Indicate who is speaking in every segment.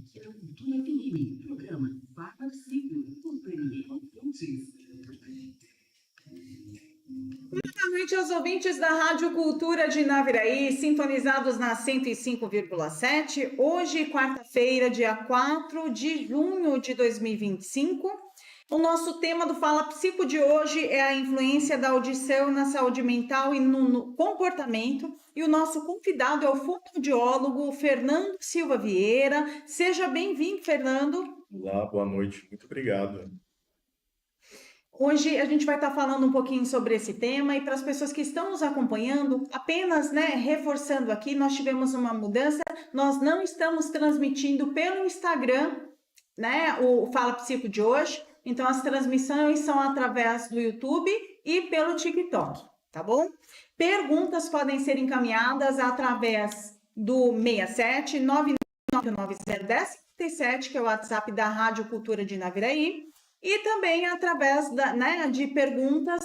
Speaker 1: que a cultura tem em programa. Participe com Premier Fontes.
Speaker 2: Boa noite aos ouvintes da Rádio Cultura de Naviraí, sintonizados na 105,7. Hoje, quarta-feira, dia 4 de junho de 2025. O nosso tema do Fala Psico de hoje é a influência da audição na saúde mental e no comportamento. E o nosso convidado é o fonoaudiólogo Fernando Silva Vieira. Seja bem-vindo, Fernando.
Speaker 3: Olá, boa noite. Muito obrigado.
Speaker 2: Hoje a gente vai estar falando um pouquinho sobre esse tema e para as pessoas que estão nos acompanhando, apenas, reforçando aqui, nós tivemos uma mudança, nós não estamos transmitindo pelo Instagram, o Fala Psico de hoje, então as transmissões são através do YouTube e pelo TikTok, tá bom? Perguntas podem ser encaminhadas através do 67 99990 1057, que é o WhatsApp da Rádio Cultura de Naviraí. E também através de perguntas,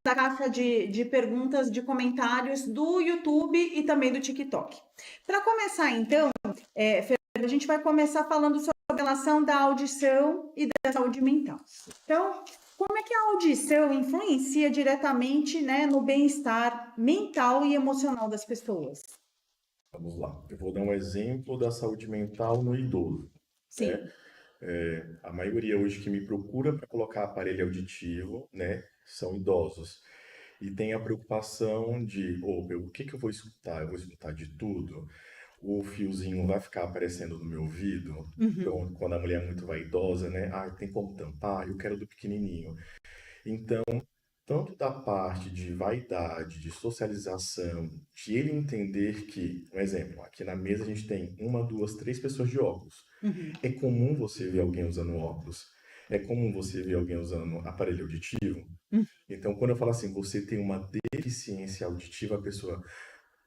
Speaker 2: da caixa de perguntas, de comentários do YouTube e também do TikTok. Para começar, então, Fernando, a gente vai começar falando sobre a relação da audição e da saúde mental. Então, como é que a audição influencia diretamente, no bem-estar mental e emocional das pessoas?
Speaker 3: Vamos lá. Eu vou dar um exemplo da saúde mental no idoso.
Speaker 2: Sim.
Speaker 3: A maioria hoje que me procura para colocar aparelho auditivo, são idosos. E tem a preocupação de, o que eu vou escutar? Eu vou escutar de tudo? O fiozinho vai ficar aparecendo no meu ouvido? Então, quando a mulher é muito vaidosa, tem como tampar? Eu quero do pequenininho. Então, tanto da parte de vaidade, de socialização, de ele entender que, um exemplo, aqui na mesa a gente tem 1, 2, 3 pessoas de óculos. É comum você ver alguém usando óculos, é comum você ver alguém usando aparelho auditivo. Então, quando eu falo assim, você tem uma deficiência auditiva, a pessoa,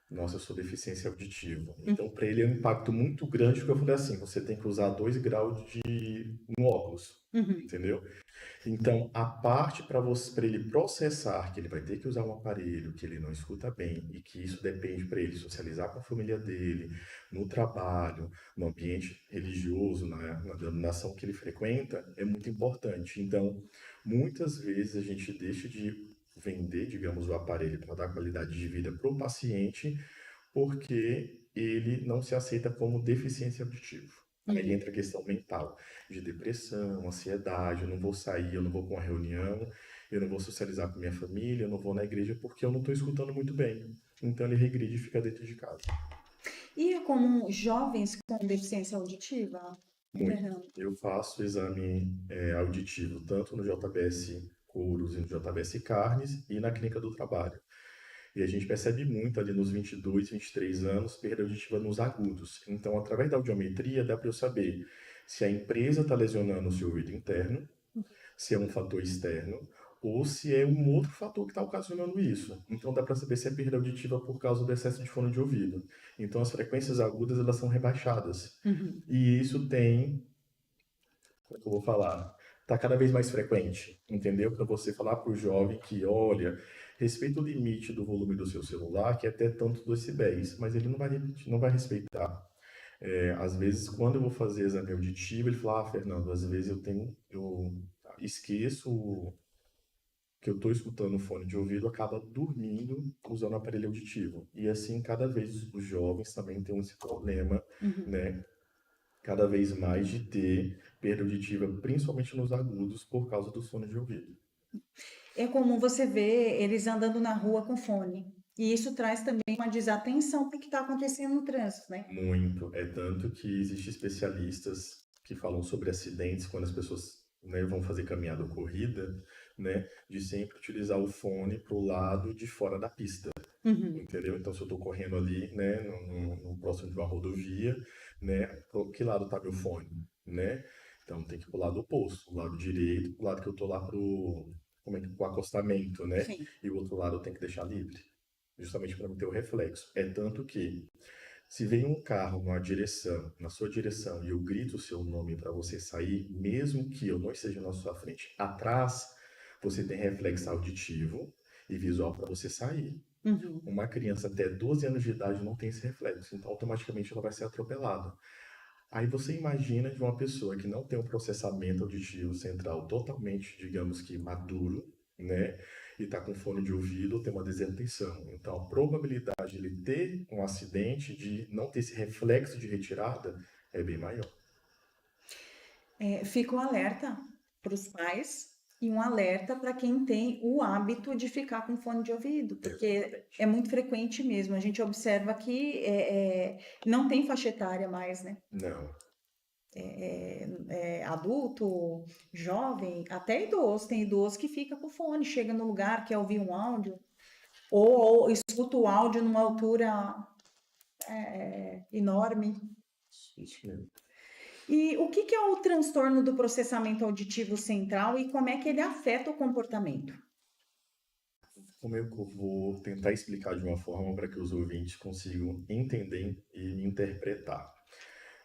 Speaker 3: nossa, eu sou deficiência auditiva. Então, para ele é um impacto muito grande, porque eu falei assim, você tem que usar 2 graus no óculos, entendeu? Então, a parte para ele processar que ele vai ter que usar um aparelho, que ele não escuta bem e que isso depende para ele socializar com a família dele, no trabalho, no ambiente religioso, na denominação que ele frequenta, é muito importante. Então, muitas vezes a gente deixa de vender, digamos, o aparelho para dar qualidade de vida para o paciente, porque ele não se aceita como deficiência auditiva. Aí entra a questão mental, de depressão, ansiedade, eu não vou sair, eu não vou para uma reunião, eu não vou socializar com minha família, eu não vou na igreja porque eu não estou escutando muito bem. Então ele regride e fica dentro de casa.
Speaker 2: E é comum jovens com deficiência auditiva?
Speaker 3: Muito. Eu faço exame auditivo tanto no JBS Couros e no JBS Carnes e na Clínica do Trabalho. E a gente percebe muito ali nos 22, 23 anos, perda auditiva nos agudos. Então, através da audiometria, dá para eu saber se a empresa está lesionando o seu ouvido interno, se é um fator externo, ou se é um outro fator que está ocasionando isso. Então, dá para saber se é perda auditiva por causa do excesso de fone de ouvido. Então, as frequências agudas, elas são rebaixadas. E isso tem, como é que eu vou falar? Está cada vez mais frequente, entendeu? Para você falar para o jovem que, olha, respeita o limite do volume do seu celular, que é até tantos decibéis, mas ele não vai respeitar. Às vezes, quando eu vou fazer exame auditivo, ele fala, Fernando, às vezes eu esqueço que eu estou escutando o fone de ouvido, acaba dormindo usando o aparelho auditivo. E assim, cada vez os jovens também têm esse problema, cada vez mais de ter perda auditiva, principalmente nos agudos, por causa do fone de ouvido.
Speaker 2: É comum você ver eles andando na rua com fone. E isso traz também uma desatenção para o que está acontecendo no trânsito, né?
Speaker 3: Muito. É tanto que existem especialistas que falam sobre acidentes quando as pessoas vão fazer caminhada ou corrida, de sempre utilizar o fone para o lado de fora da pista. Entendeu? Então, se eu estou correndo ali, no próximo de uma rodovia, pro que lado está meu fone, Então, tem que ir pro lado oposto, o lado direito, pro lado que eu estou lá pro acostamento,
Speaker 2: Sim.
Speaker 3: E o outro lado eu tenho que deixar livre, justamente para não ter o reflexo. É tanto que, se vem um carro na sua direção, e eu grito o seu nome para você sair, mesmo que eu não esteja na sua frente, atrás, você tem reflexo auditivo e visual para você sair. Uma criança até 12 anos de idade não tem esse reflexo, então automaticamente ela vai ser atropelada. Aí você imagina de uma pessoa que não tem um processamento auditivo central totalmente, digamos que maduro, né? E está com fone de ouvido, tem uma desatenção. Então, a probabilidade de ele ter um acidente, de não ter esse reflexo de retirada, é bem maior.
Speaker 2: Fica um alerta para os pais e um alerta para quem tem o hábito de ficar com fone de ouvido, porque
Speaker 3: Exatamente.
Speaker 2: é muito frequente mesmo. A gente observa que não tem faixa etária mais, né?
Speaker 3: Não.
Speaker 2: Adulto, jovem, até idoso. Tem idoso que fica com fone, chega no lugar, quer ouvir um áudio, ou escuta o áudio numa altura enorme.
Speaker 3: Isso mesmo.
Speaker 2: E o que é o transtorno do processamento auditivo central e como é que ele afeta o comportamento?
Speaker 3: Como é que eu vou tentar explicar de uma forma para que os ouvintes consigam entender e me interpretar?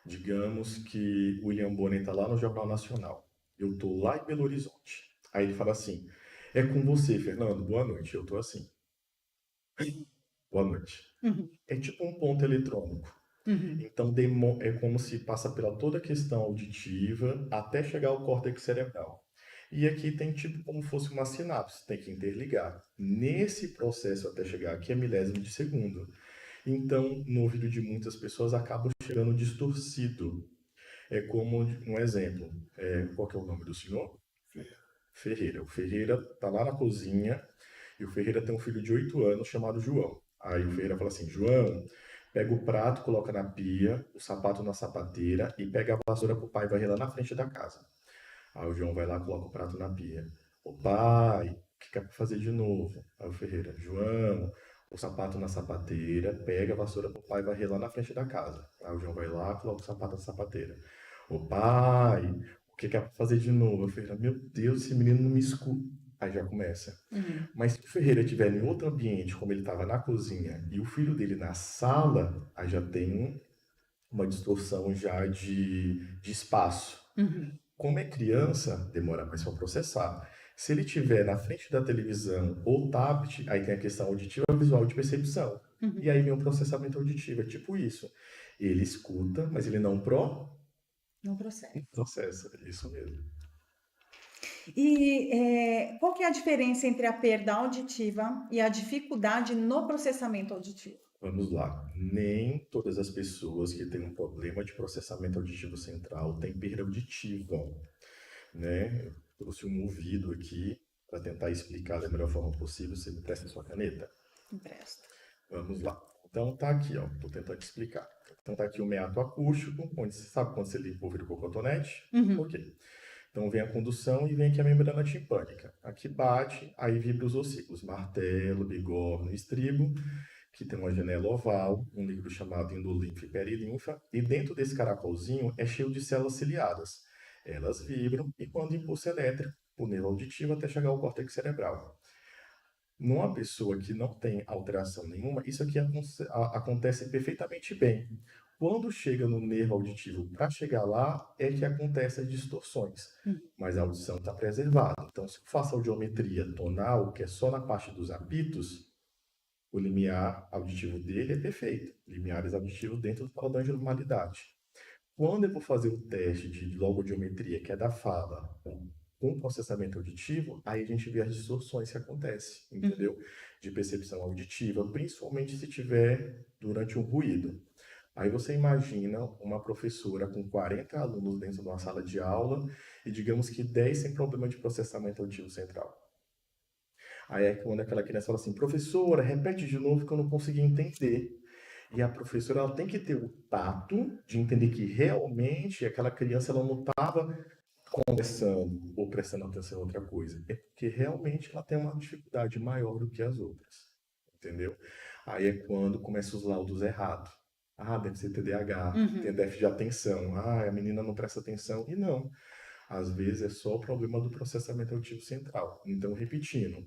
Speaker 3: Digamos que o William Bonner está lá no Jornal Nacional. Eu estou lá em Belo Horizonte. Aí ele fala assim: é com você, Fernando. Boa noite. Eu estou assim. Boa noite.
Speaker 2: Uhum,
Speaker 3: É tipo um ponto eletrônico.
Speaker 2: uhum,
Speaker 3: Então é como se passa pela toda a questão auditiva até chegar ao córtex cerebral. E aqui tem tipo como fosse uma sinapse, tem que interligar. Nesse processo até chegar aqui é milésimo de segundo. Então, no ouvido de muitas pessoas acaba chegando distorcido. É como um exemplo. Qual que é o nome do senhor? Ferreira. O Ferreira está lá na cozinha e o Ferreira tem um filho de 8 anos chamado João. Aí o Ferreira fala assim: João, pega o prato, coloca na pia, o sapato na sapateira e pega a vassoura pro pai varrer lá na frente da casa. Aí o João vai lá, coloca o prato na pia. Ô pai, o que é pra fazer de novo? Aí o Ferreira: João, o sapato na sapateira, pega a vassoura pro pai varrer lá na frente da casa. Aí o João vai lá, coloca o sapato na sapateira. Ô pai, o que é pra fazer de novo? Aí o Ferreira: meu Deus, esse menino não me escuta. Aí já começa.
Speaker 2: uhum.
Speaker 3: Mas se o Ferreira estiver em outro ambiente, como ele estava na cozinha, e o filho dele na sala, aí já tem uma distorção já de espaço.
Speaker 2: Uhum,
Speaker 3: Como é criança, demora mais para processar. Se ele estiver na frente da televisão ou tablet, aí tem a questão auditiva, visual e de percepção.
Speaker 2: uhum.
Speaker 3: E aí vem o processamento auditivo, é tipo isso. Ele escuta, mas ele não
Speaker 2: Não processa.
Speaker 3: processa. Isso mesmo.
Speaker 2: E qual que é a diferença entre a perda auditiva e a dificuldade no processamento auditivo?
Speaker 3: Vamos lá. Nem todas as pessoas que têm um problema de processamento auditivo central têm perda auditiva, né? Eu trouxe um ouvido aqui para tentar explicar da melhor forma possível. Você me presta sua caneta?
Speaker 2: Empresta.
Speaker 3: Vamos lá. Então tá aqui, ó. Estou tentando explicar. Então tá aqui o meato acústico, onde você sabe quando você limpa o ouvido com o cotonete?
Speaker 2: Uhum.
Speaker 3: Ok. Então vem a condução e vem aqui a membrana timpânica. Aqui bate, aí vibra os ossículos, martelo, bigorna, estribo, que tem uma janela oval, um líquido chamado endolinfa e perilinfa, e dentro desse caracolzinho é cheio de células ciliadas. Elas vibram e quando impulso elétrico, o nervo auditivo até chegar ao córtex cerebral. Numa pessoa que não tem alteração nenhuma, isso aqui acontece perfeitamente bem. Quando chega no nervo auditivo, para chegar lá, é que acontecem as distorções.
Speaker 2: Uhum.
Speaker 3: Mas a audição está preservada. Então, se eu faço audiometria tonal, que é só na parte dos apitos, o limiar auditivo dele é perfeito. Limiares auditivos dentro do padrão de normalidade. Quando eu vou fazer o teste de logodiometria, que é da fala, com processamento auditivo, aí a gente vê as distorções que acontecem, entendeu? De percepção auditiva, principalmente se tiver durante um ruído. Aí você imagina uma professora com 40 alunos dentro de uma sala de aula e digamos que 10 sem problema de processamento auditivo central. Aí é quando aquela criança fala assim, professora, repete de novo que eu não consegui entender. E a professora ela tem que ter o tato de entender que realmente aquela criança ela não estava conversando ou prestando atenção em outra coisa. É porque realmente ela tem uma dificuldade maior do que as outras. Entendeu? Aí é quando começam os laudos errados. Ah, deve ser TDAH, tem
Speaker 2: Uhum.
Speaker 3: déficit de atenção. Ah, a menina não presta atenção. E não. Às vezes é só o problema do processamento auditivo central. Então, repetindo,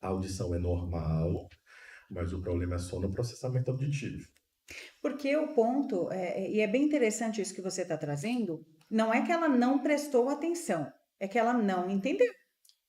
Speaker 3: a audição é normal, mas o problema é só no processamento auditivo.
Speaker 2: Porque o ponto, e é bem interessante isso que você está trazendo, não é que ela não prestou atenção, é que ela não entendeu.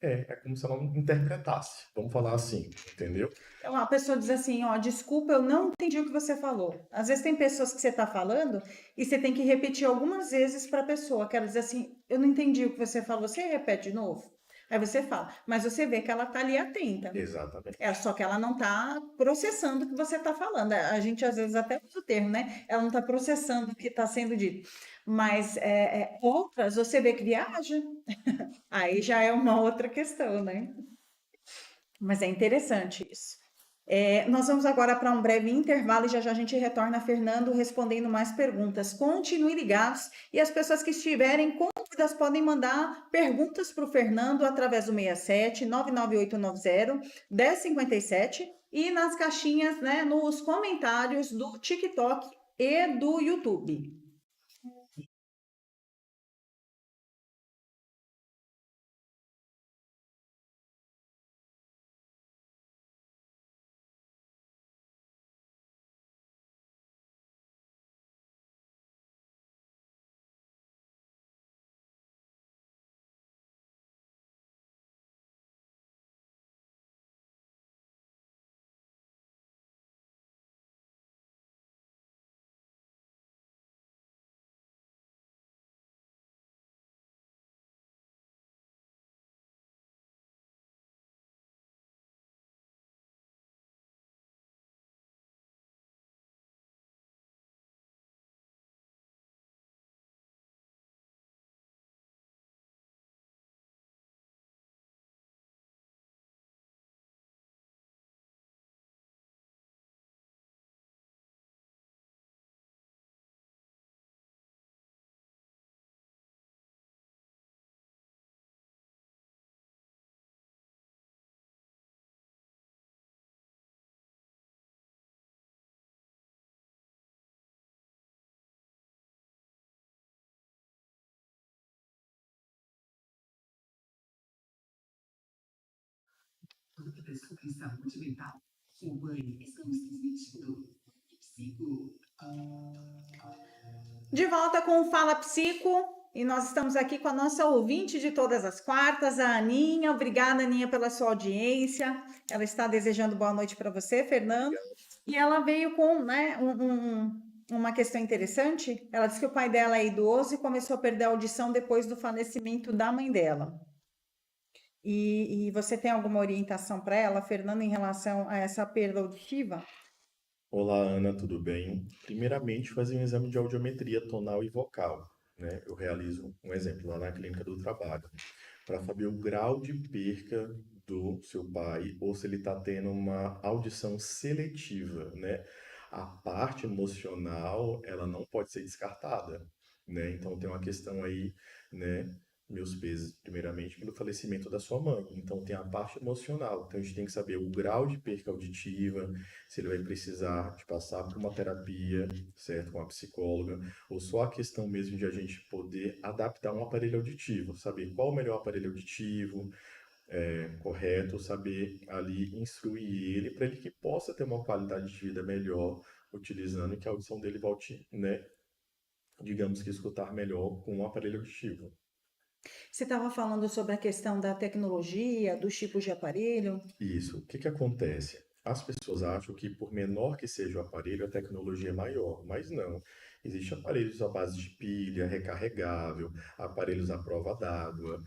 Speaker 3: É como se ela não interpretasse, vamos falar assim, entendeu?
Speaker 2: Então, a pessoa diz assim, ó, desculpa, eu não entendi o que você falou. Às vezes tem pessoas que você está falando e você tem que repetir algumas vezes para a pessoa, que ela diz assim, eu não entendi o que você falou, você repete de novo? Aí você fala, mas você vê que ela está ali atenta. É
Speaker 3: Exatamente.
Speaker 2: só que ela não está processando o que você está falando. A gente às vezes até usa o termo, né? Ela não está processando o que está sendo dito. Mas outras você vê que viaja, aí já é uma outra questão, né? Mas é interessante isso. Nós vamos agora para um breve intervalo e já já a gente retorna, Fernando, respondendo mais perguntas. Continue ligados e as pessoas que estiverem com dúvidas podem mandar perguntas para o Fernando através do 67 99890 1057 e nas caixinhas, né, nos comentários do TikTok e do YouTube.
Speaker 1: Toda pessoa em saúde mental, Silvane, estamos transmitindo. Psico.
Speaker 2: De volta com o Fala Psico, e nós estamos aqui com a nossa ouvinte de todas as quartas, a Aninha. Obrigada, Aninha, pela sua audiência. Ela está desejando boa noite para você, Fernando. E ela veio com, né, uma questão interessante. Ela disse que o pai dela é idoso e começou a perder a audição depois do falecimento da mãe dela. E você tem alguma orientação para ela, Fernando, em relação a essa perda auditiva?
Speaker 3: Olá, Ana, tudo bem? Primeiramente, fazer um exame de audiometria tonal e vocal, né? Eu realizo um exemplo lá na clínica do trabalho, para saber o grau de perca do seu pai ou se ele está tendo uma audição seletiva, né? A parte emocional, ela não pode ser descartada, né? Então tem uma questão aí, né? Meus pesos, primeiramente, pelo falecimento da sua mãe. Então tem a parte emocional. Então a gente tem que saber o grau de perca auditiva, se ele vai precisar de passar por uma terapia, certo? Com uma psicóloga, ou só a questão mesmo de a gente poder adaptar um aparelho auditivo, saber qual o melhor aparelho auditivo correto, saber ali instruir ele para ele que possa ter uma qualidade de vida melhor, utilizando e que a audição dele volte, né, digamos que escutar melhor com um aparelho auditivo.
Speaker 2: Você estava falando sobre a questão da tecnologia, dos tipos de aparelho.
Speaker 3: Isso. O que que acontece? As pessoas acham que por menor que seja o aparelho, a tecnologia é maior, mas não. Existem aparelhos à base de pilha, recarregável, aparelhos à prova d'água,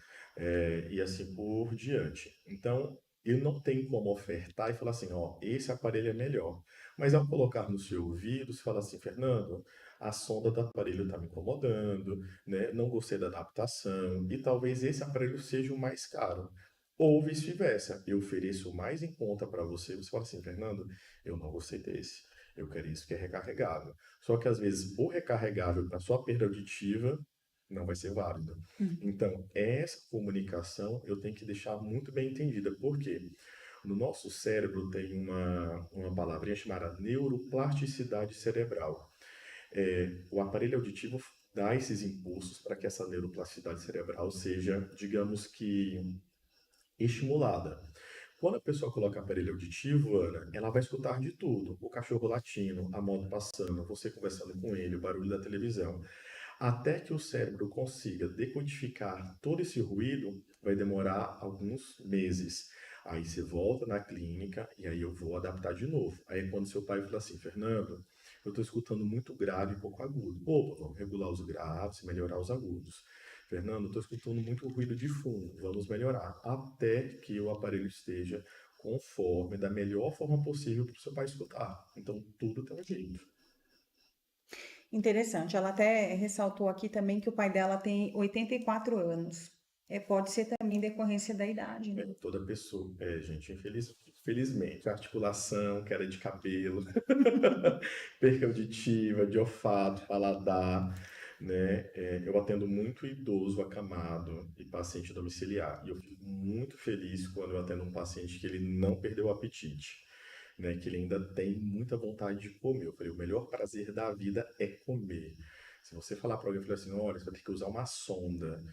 Speaker 3: e assim por diante. Então, eu não tenho como ofertar e falar assim, ó, esse aparelho é melhor. Mas ao colocar no seu ouvido, você fala assim, Fernando, a sonda do aparelho está me incomodando, né? Não gostei da adaptação, e talvez esse aparelho seja o mais caro. Ou vice-versa, eu ofereço mais em conta para você, você fala assim, Fernando, eu não gostei desse, eu quero isso que é recarregável. Só que às vezes o recarregável para sua perda auditiva não vai ser válido. Então, essa comunicação eu tenho que deixar muito bem entendida. Por quê? No nosso cérebro tem uma palavrinha chamada neuroplasticidade cerebral. O aparelho auditivo dá esses impulsos para que essa neuroplasticidade cerebral seja, digamos que, estimulada. Quando a pessoa coloca aparelho auditivo, Ana, ela vai escutar de tudo: o cachorro latindo, a moto passando, você conversando com ele, o barulho da televisão. Até que o cérebro consiga decodificar todo esse ruído, vai demorar alguns meses. Aí você volta na clínica e aí eu vou adaptar de novo. Aí é quando seu pai fala assim, Fernando, eu estou escutando muito grave e pouco agudo. Opa, vamos regular os graves e melhorar os agudos. Fernando, estou escutando muito ruído de fundo, vamos melhorar. Até que o aparelho esteja conforme, da melhor forma possível para o seu pai escutar. Então, tudo tem um jeito.
Speaker 2: Interessante. Ela até ressaltou aqui também que o pai dela tem 84 anos. Pode ser também decorrência da idade, né?
Speaker 3: Toda pessoa, gente, infelizmente, articulação, queda de cabelo, perca auditiva, de olfato, paladar, né? Eu atendo muito idoso acamado e paciente domiciliar. E eu fico muito feliz quando eu atendo um paciente que ele não perdeu o apetite, né? Que ele ainda tem muita vontade de comer. Eu falei, o melhor prazer da vida é comer. Se você falar para alguém, eu falei assim, olha, você vai ter que usar uma sonda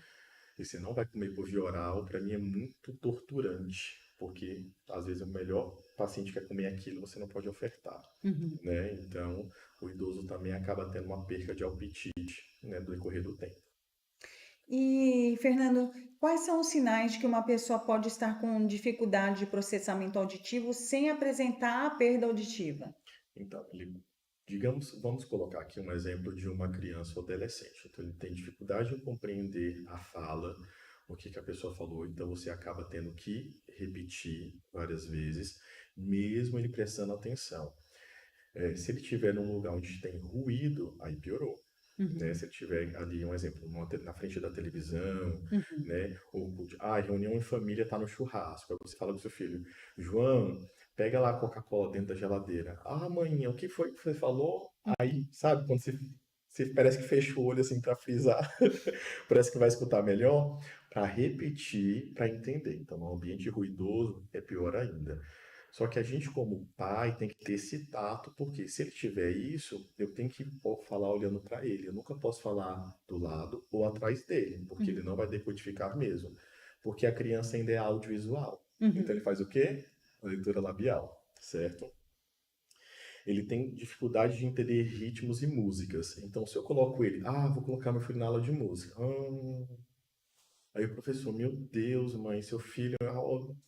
Speaker 3: e você não vai comer por via oral, para mim é muito torturante, porque às vezes o melhor paciente quer comer aquilo, você não pode ofertar,
Speaker 2: Uhum.
Speaker 3: né? Então, o idoso também acaba tendo uma perca de apetite, né, do decorrer do tempo.
Speaker 2: E, Fernando, quais são os sinais de que uma pessoa pode estar com dificuldade de processamento auditivo sem apresentar a perda auditiva?
Speaker 3: Então, digamos, vamos colocar aqui um exemplo de uma criança ou adolescente. Então, ele tem dificuldade em compreender a fala, o que a pessoa falou, então você acaba tendo que repetir várias vezes, mesmo ele prestando atenção. Se ele estiver num lugar onde tem ruído, aí piorou. Né?
Speaker 2: Uhum.
Speaker 3: Se ele estiver ali, um exemplo, na frente da televisão,
Speaker 2: Uhum.
Speaker 3: né? Ou, reunião em família está no churrasco. Aí você fala pro seu filho, João, pega lá a Coca-Cola dentro da geladeira. Ah, mãe, o que foi que você falou? Aí, sabe, quando você parece que fecha o olho assim para frisar, parece que vai escutar melhor, para repetir, para entender. Então, no ambiente ruidoso é pior ainda. Só que a gente, como pai, tem que ter esse tato, porque se ele tiver isso, eu tenho que falar olhando para ele. Eu nunca posso falar do lado ou atrás dele, porque ele
Speaker 2: Uhum.
Speaker 3: não vai decodificar mesmo. Porque a criança ainda é audiovisual. Então ele
Speaker 2: Uhum.
Speaker 3: faz o quê? A leitura labial, certo? Ele tem dificuldade de entender ritmos e músicas. Então, se eu coloco ele, vou colocar meu filho na aula de música. Aí o professor, meu Deus, mãe, seu filho,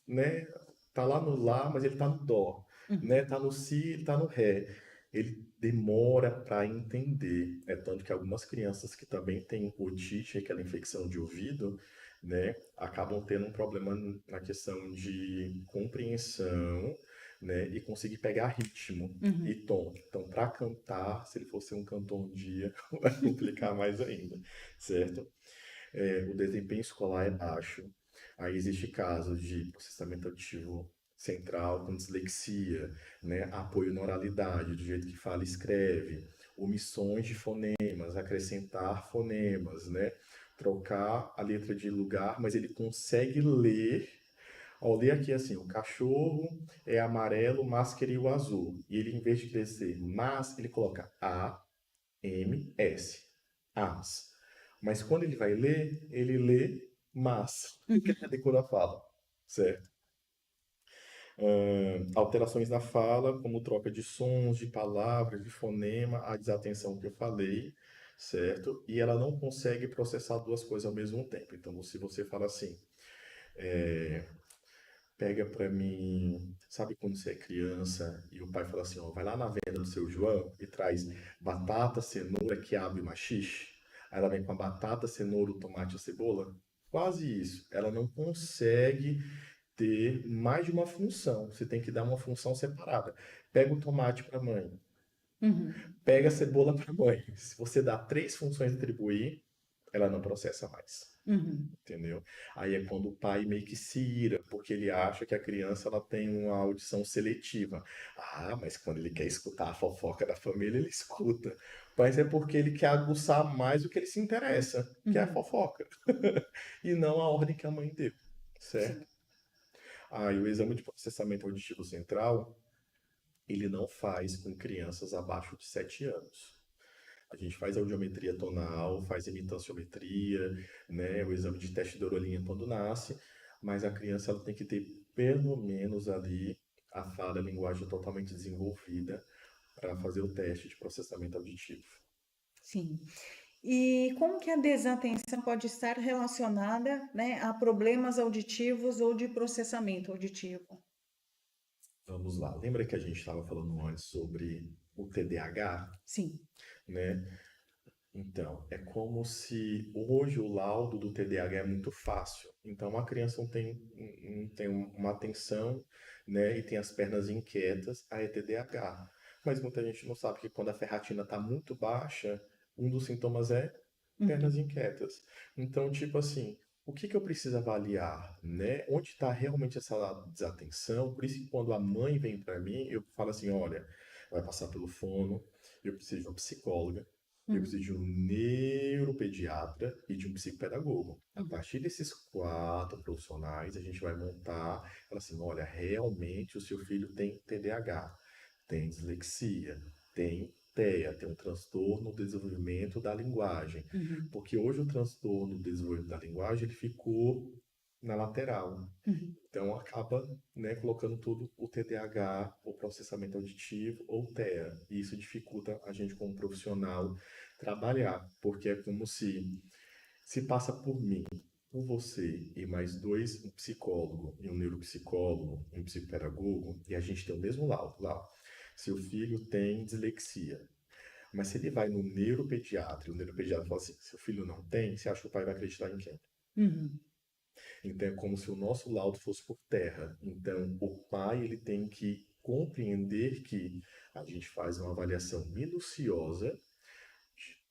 Speaker 3: né, tá lá no lá, mas ele tá no dó,
Speaker 2: Uhum.
Speaker 3: né? Tá no si, ele tá no ré. Ele demora para entender. É tanto que algumas crianças que também têm otite, aquela infecção de ouvido, né, acabam tendo um problema na questão de compreensão, né, e conseguir pegar ritmo e
Speaker 2: Uhum.
Speaker 3: tom. Então, para cantar, se ele fosse um cantor um dia, vai complicar mais ainda, certo? O desempenho escolar é baixo. Aí existe casos de processamento auditivo central com dislexia, né? Apoio na oralidade, do jeito que fala e escreve, omissões de fonemas, acrescentar fonemas, né? Trocar a letra de lugar, mas ele consegue ler. Ao ler aqui assim, o cachorro é amarelo, mas queria o azul. E ele, em vez de crescer mas, ele coloca A, M, S. As. Mas quando ele vai ler, ele lê mas, porque ele já decorou a fala, certo? Alterações na fala, como troca de sons, de palavras, de fonema, a desatenção que eu falei, certo? E ela não consegue processar duas coisas ao mesmo tempo. Então, se você fala assim, pega pra mim, sabe quando você é criança e o pai fala assim, ó, vai lá na venda do seu João e traz batata, cenoura, quiabo e maxixe. Aí ela vem com a batata, cenoura, o tomate e a cebola. Quase isso. Ela não consegue ter mais de uma função. Você tem que dar uma função separada. Pega o tomate para mãe,
Speaker 2: Uhum.
Speaker 3: pega a cebola para mãe. Se você dá três funções atribuir, ela não processa mais.
Speaker 2: Uhum.
Speaker 3: Entendeu? Aí é quando o pai meio que se ira, porque ele acha que a criança ela tem uma audição seletiva. Mas quando ele quer escutar a fofoca da família, ele escuta. Mas é porque ele quer aguçar mais o que ele se interessa, que é a
Speaker 2: Uhum.
Speaker 3: fofoca. E não a ordem que a mãe deu, certo?
Speaker 2: Sim.
Speaker 3: E o exame de processamento auditivo central, ele não faz com crianças abaixo de 7 anos. A gente faz audiometria tonal, faz imitanciometria, né, o exame de teste de orelhinha quando nasce, mas a criança ela tem que ter pelo menos ali a fala, a linguagem totalmente desenvolvida para fazer o teste de processamento auditivo.
Speaker 2: Sim. E como que a desatenção pode estar relacionada, né, a problemas auditivos ou de processamento auditivo?
Speaker 3: Vamos lá. Lembra que a gente estava falando antes sobre o TDAH,
Speaker 2: Sim.
Speaker 3: né? Então, é como se hoje o laudo do TDAH é muito fácil. Então, a criança não tem uma atenção, né, e tem as pernas inquietas, aí é TDAH. Mas muita gente não sabe que quando a ferratina está muito baixa, um dos sintomas é pernas
Speaker 2: Uhum.
Speaker 3: inquietas. Então, tipo assim, o que que eu preciso avaliar, né? Onde está realmente essa desatenção? Por isso que quando a mãe vem para mim, eu falo assim, olha, vai passar pelo fono, eu preciso de uma psicóloga, eu
Speaker 2: Uhum.
Speaker 3: preciso de um neuropediatra e de um psicopedagogo. A
Speaker 2: Uhum.
Speaker 3: partir desses 4 profissionais, a gente vai montar, fala assim, olha, realmente o seu filho tem TDAH, tem dislexia, tem TEA, tem um transtorno do desenvolvimento da linguagem.
Speaker 2: Uhum.
Speaker 3: Porque hoje o transtorno do desenvolvimento da linguagem ele ficou na lateral.
Speaker 2: Uhum.
Speaker 3: Então acaba, né, colocando tudo o TDAH, o processamento auditivo ou TEA. E isso dificulta a gente como profissional trabalhar, porque é como se passa por mim, por você e mais 2, um psicólogo e um neuropsicólogo, um psicopedagogo, e a gente tem o mesmo laudo lá. Seu filho tem dislexia. Mas se ele vai no neuropediatra e o neuropediatra fala assim, seu filho não tem, você acha que o pai vai acreditar em quem?
Speaker 2: Uhum.
Speaker 3: Então é como se o nosso laudo fosse por terra. Então o pai ele tem que compreender que a gente faz uma avaliação minuciosa de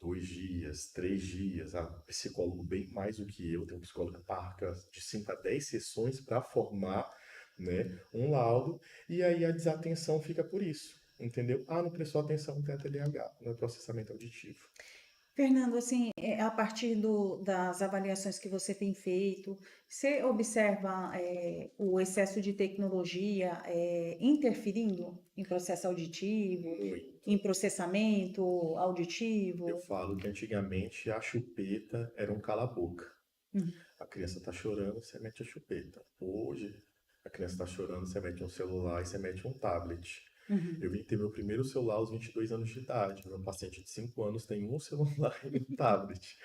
Speaker 3: 2 dias, 3 dias. A psicólogo bem mais do que eu, tem um psicólogo que marca de 5 a 10 sessões para formar, né, um laudo, e aí a desatenção fica por isso. Entendeu? Ah, não prestou atenção, não tem TDAH, não é processamento auditivo.
Speaker 2: Fernando, assim, a partir das avaliações que você tem feito, você observa o excesso de tecnologia interferindo em processo auditivo,
Speaker 3: Muito.
Speaker 2: em processamento
Speaker 3: Eu
Speaker 2: auditivo?
Speaker 3: falo que antigamente a chupeta era um cala-boca.
Speaker 2: Uhum.
Speaker 3: A criança está chorando, você mete a chupeta. Hoje, a criança está chorando, você mete um celular e você mete um tablet.
Speaker 2: Uhum.
Speaker 3: Eu vim ter meu primeiro celular aos 22 anos de idade. Meu paciente de 5 anos tem um celular e um tablet.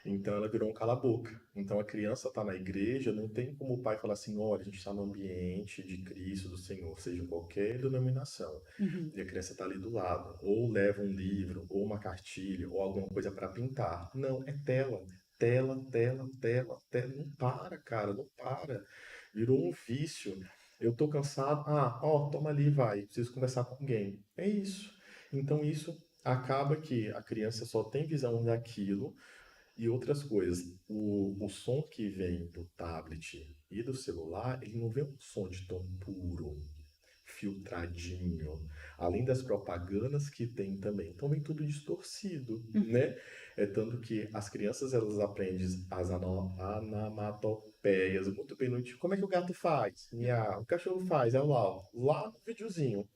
Speaker 3: Então ela virou um cala-boca. Então a criança está na igreja, não tem como o pai falar assim: olha, a gente está no ambiente de Cristo, do Senhor, seja qualquer denominação.
Speaker 2: Uhum.
Speaker 3: E a criança está ali do lado. Ou leva um livro, ou uma cartilha, ou alguma coisa para pintar. Não, é tela. Tela, tela, tela, tela. Não para, cara, não para. Virou um vício. Eu tô cansado. Ah, ó, toma ali, vai. Preciso conversar com alguém. É isso. Então isso acaba que a criança só tem visão daquilo e outras coisas. O som que vem do tablet e do celular, ele não vem um som de tom puro, filtradinho, além das propagandas que tem também. Então vem tudo distorcido,
Speaker 2: Uhum.
Speaker 3: né? É tanto que as crianças elas aprendem as anamatopeias muito bem no tipo, como é que o gato faz? Miau. O cachorro faz, é lá no videozinho.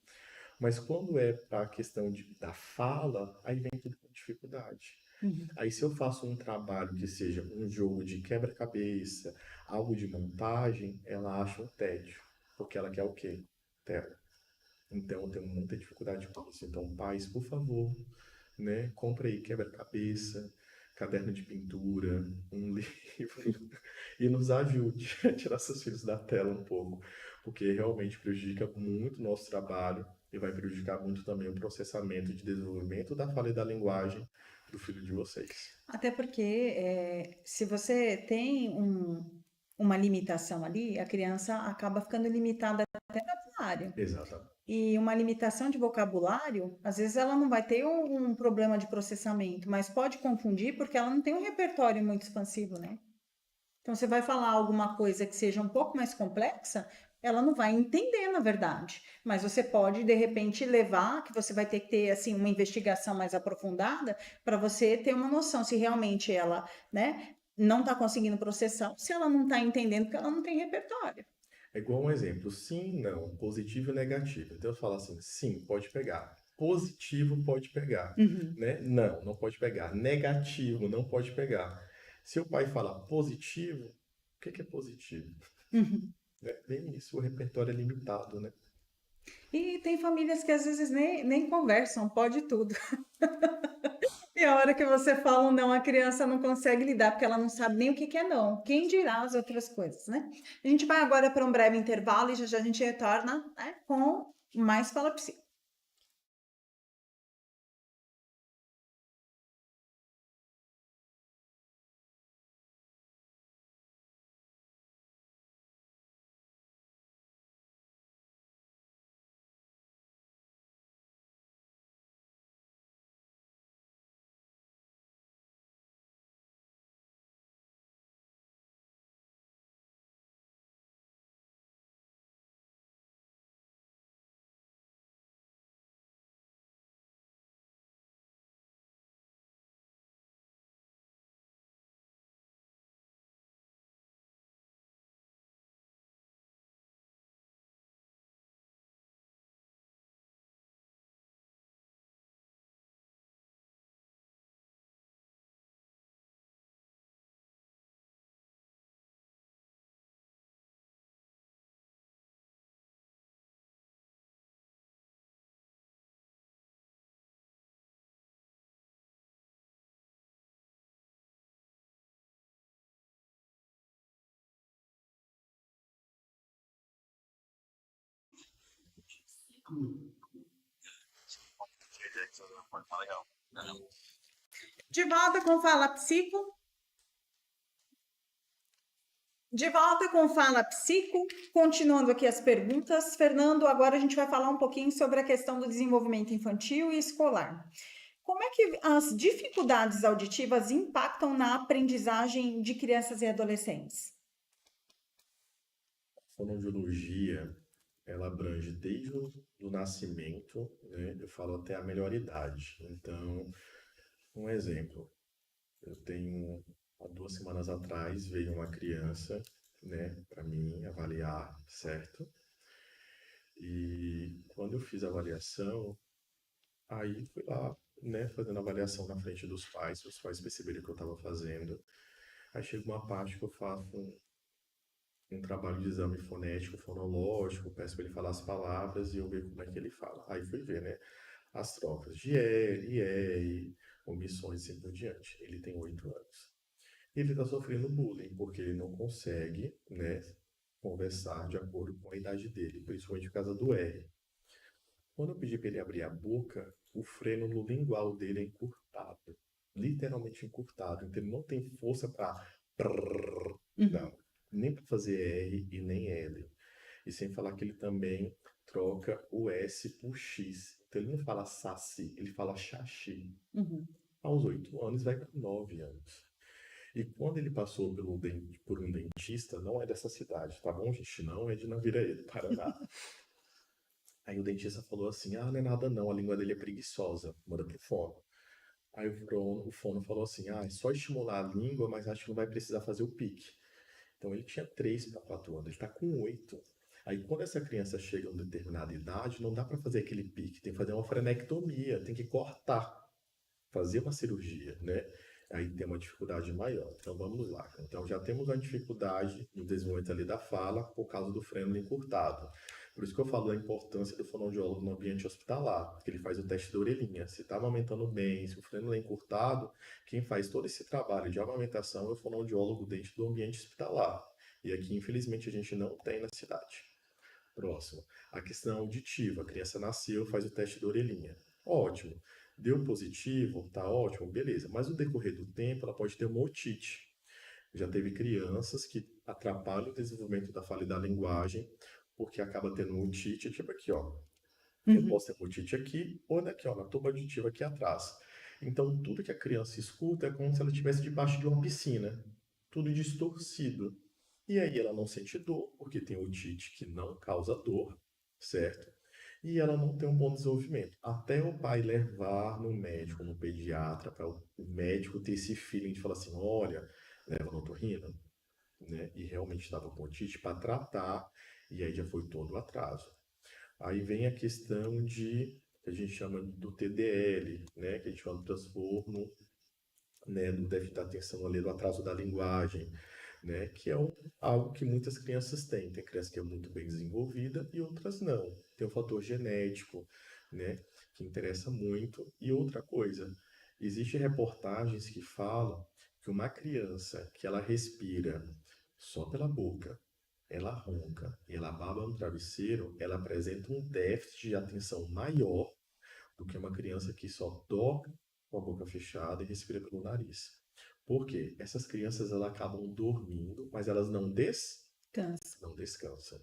Speaker 3: Mas quando é para a questão da fala, aí vem tudo com dificuldade.
Speaker 2: Uhum.
Speaker 3: Aí se eu faço um trabalho que seja um jogo de quebra-cabeça, algo de montagem, ela acha um tédio, porque ela quer o quê? Tela. Então eu tenho muita dificuldade com isso. Então, pais, por favor, né, compre aí quebra-cabeça, caderno de pintura, um livro e nos ajude a tirar seus filhos da tela um pouco, porque realmente prejudica muito o nosso trabalho e vai prejudicar muito também o processamento de desenvolvimento da fala e da linguagem do filho de vocês.
Speaker 2: Até porque se você tem uma limitação ali, a criança acaba ficando limitada até na área.
Speaker 3: Exatamente.
Speaker 2: E uma limitação de vocabulário, às vezes ela não vai ter um problema de processamento, mas pode confundir porque ela não tem um repertório muito expansivo, né? Então, você vai falar alguma coisa que seja um pouco mais complexa, ela não vai entender, na verdade. Mas você pode, de repente, levar, que você vai ter que ter, assim, uma investigação mais aprofundada para você ter uma noção se realmente ela, né, não está conseguindo processar, ou se ela não está entendendo, porque ela não tem repertório.
Speaker 3: É igual um exemplo, sim, não, positivo e negativo. Então eu falo assim, sim, pode pegar. Positivo pode pegar,
Speaker 2: Uhum.
Speaker 3: né? Não, não pode pegar. Negativo não pode pegar. Se o pai falar positivo, o que que é positivo?
Speaker 2: Uhum.
Speaker 3: É bem isso, o repertório é limitado, né?
Speaker 2: E tem famílias que às vezes nem conversam, pode tudo. E a hora que você fala um não, a criança não consegue lidar, porque ela não sabe nem o que que é não. Quem dirá as outras coisas, né? A gente vai agora para um breve intervalo e já já a gente retorna, né, com mais Fala Psi. De volta com Fala Psico. De volta com Fala Psico, continuando aqui as perguntas. Fernando, agora a gente vai falar um pouquinho sobre a questão do desenvolvimento infantil e escolar. Como é que as dificuldades auditivas impactam na aprendizagem de crianças e adolescentes?
Speaker 3: A fonoaudiologia, ela abrange desde o do nascimento, né? Eu falo até a melhor idade. Então, um exemplo, eu tenho, há 2 semanas atrás, veio uma criança, né, para mim avaliar, certo? E quando eu fiz a avaliação, aí fui lá, né, fazendo a avaliação na frente dos pais, os pais perceberam o que eu estava fazendo. Aí chega uma parte que eu faço um trabalho de exame fonético, fonológico, peço para ele falar as palavras e eu vejo como é que ele fala. Aí fui ver, né, as trocas de L, R, omissões e assim por diante. Ele tem 8 anos. E ele está sofrendo bullying, porque ele não consegue, né, conversar de acordo com a idade dele, principalmente por causa do R. Quando eu pedi para ele abrir a boca, o freno no lingual dele é encurtado. Literalmente encurtado. Então ele não tem força para. Não. Nem para fazer R e nem L. E sem falar que ele também troca o S por X. Então ele não fala saci, ele fala xaxi.
Speaker 2: Uhum.
Speaker 3: Aos 8 anos, vai para 9 anos. E quando ele passou por um dentista, não é dessa cidade, tá bom, gente? Não é de Naviraí, Paraná. Aí o dentista falou assim: ah, não é nada não, a língua dele é preguiçosa, manda pro fono. Aí o fono falou assim: ah, é só estimular a língua, mas acho que não vai precisar fazer o pique. Então ele tinha 3 para 4 anos, ele está com 8. Aí quando essa criança chega a uma determinada idade, não dá para fazer aquele pique, tem que fazer uma frenectomia, tem que cortar, fazer uma cirurgia, né? Aí tem uma dificuldade maior. Então vamos lá. Então já temos uma dificuldade no desenvolvimento ali da fala por causa do freno encurtado. Por isso que eu falo da importância do fonoaudiólogo no ambiente hospitalar, que ele faz o teste da orelhinha. Se está amamentando bem, se o freno é encurtado, quem faz todo esse trabalho de amamentação é o fonoaudiólogo dentro do ambiente hospitalar. E aqui, infelizmente, a gente não tem na cidade. Próximo. A questão auditiva. A criança nasceu, faz o teste da orelhinha. Ótimo. Deu positivo, tá ótimo, beleza. Mas no decorrer do tempo, ela pode ter uma otite. Já teve crianças que atrapalham o desenvolvimento da fala e da linguagem, porque acaba tendo uma otite, tipo aqui, ó. Eu posso ter uma otite aqui, ou daqui, ó, na tuba auditiva aqui atrás. Então, tudo que a criança escuta é como se ela estivesse debaixo de uma piscina. Tudo distorcido. E aí ela não sente dor, porque tem otite que não causa dor, certo? E ela não tem um bom desenvolvimento. Até o pai levar no médico, no pediatra, para o médico ter esse feeling de falar assim, olha, leva no otorrino, né? E realmente estava com otite para tratar, e aí já foi todo o atraso. Aí vem a questão que a gente chama do TDL, né? Que a gente chama de transtorno, né? Do déficit da atenção ali, do atraso da linguagem, né? Que é algo que muitas crianças têm. Tem criança que é muito bem desenvolvida e outras não. Tem o fator genético, né? Que interessa muito. E outra coisa, Existem reportagens que falam que uma criança que ela respira só pela boca, ela ronca e ela baba no travesseiro, ela apresenta um déficit de atenção maior do que uma criança que só dorme com a boca fechada e respira pelo nariz. Por quê? Essas crianças elas acabam dormindo, mas elas
Speaker 2: Cansa.
Speaker 3: não descansam.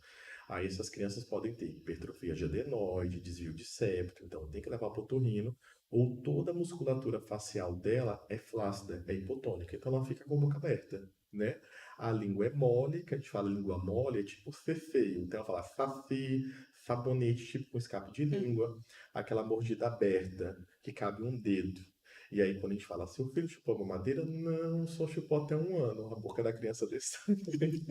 Speaker 3: Aí essas crianças podem ter hipertrofia de adenoide, desvio de septo, então tem que levar para o otorrino, ou toda a musculatura facial dela é flácida, é hipotônica, então ela fica com a boca aberta, né? A língua é mole, que a gente fala língua mole, é tipo feio, então ela fala fafi, sabonete, tipo com escape de língua, aquela mordida aberta, que cabe um dedo. E aí, quando a gente fala, seu filho chupou uma madeira? Não, só chupou até 1 ano. A boca da criança desse tamanho.